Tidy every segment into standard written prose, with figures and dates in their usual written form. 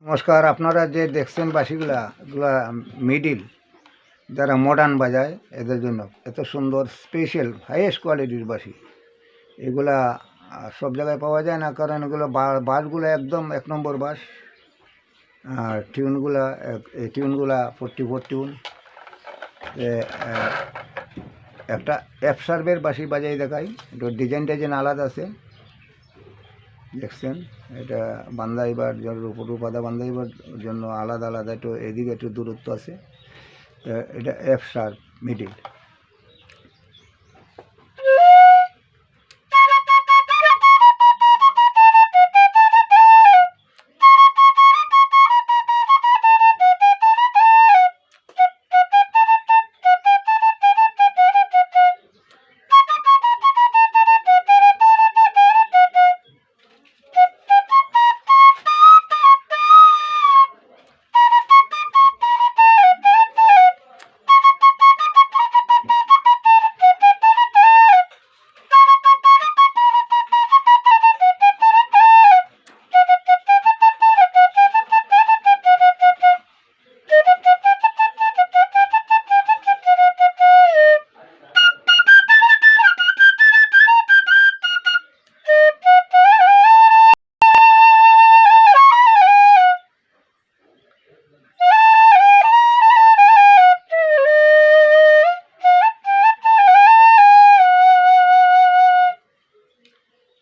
নমস্কার। আপনারা যে দেখছেন বাঁশিগুলা এগুলা মিডিল যারা মডার্ন বাজায় এদের জন্য এত সুন্দর স্পেশাল হাইয়েস্ট কোয়ালিটির বাঁশি এগুলা সব জায়গায় পাওয়া যায় না, কারণ এগুলো বাসগুলো একদম এক নম্বর বাস। আর টিউনগুলা এই টিউনগুলা 44 টিউন। একটা এফ সার্ভের বাঁশি বাজাই দেখাই, একটু ডিজাইন আলাদা আছে দেখছেন। এটা বান্ধাইবার জন্য রূপাদা বান্ধাইবার জন্য আলাদা আলাদা একটু এদিকে একটু দূরত্ব আছে। এটা এফ শার্প মিডিল।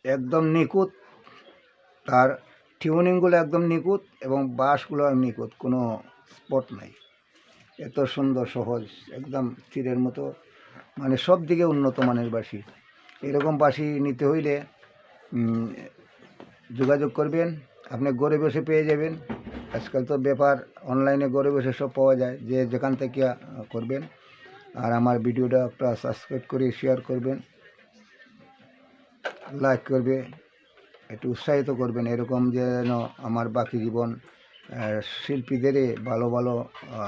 একদম নিখুঁত, তার টিউনিংগুলো একদম নিখুঁত এবং বাসগুলো নিখুঁত, কোনো স্পট নাই। এত সুন্দর সহজ, একদম তীরের মতো, মানে সব দিকে উন্নত মানের বাঁশি। এরকম বাঁশি নিতে হইলে যোগাযোগ করবেন, আপনি ঘরে বসে পেয়ে যাবেন। আজকাল তো ব্যাপার অনলাইনে ঘরে বসে সব পাওয়া যায়, যে যেখান থেকে করবেন। আর আমার ভিডিওটা একটা সাবস্ক্রাইব করে শেয়ার করবেন, লাইক করবে, একটু উৎসাহিত করবেন, এরকম যেন আমার বাকি জীবন শিল্পীদের ভালো ভালো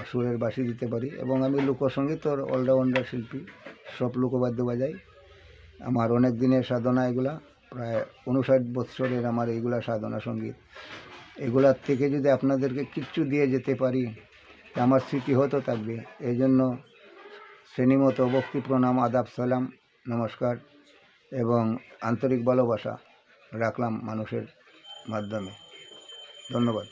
সুরের বাঁশি দিতে পারি। এবং আমি লোকসঙ্গীতর অলরাউন্ডার শিল্পী, সব লোকবাদ্য বাজাই। আমার অনেক দিনের সাধনা এগুলা, প্রায় 59 বছরের আমার এইগুলা সাধনা সঙ্গীত। এগুলার থেকে যদি আপনাদেরকে কিচ্ছু দিয়ে যেতে পারি, আমার স্মৃতি হতে থাকবে। এই জন্য শ্রেণীমতো ভক্তি প্রণাম, আদাব, সালাম, নমস্কার এবং আন্তরিক ভালোবাসা রাখলাম মানুষের মাধ্যমে। ধন্যবাদ।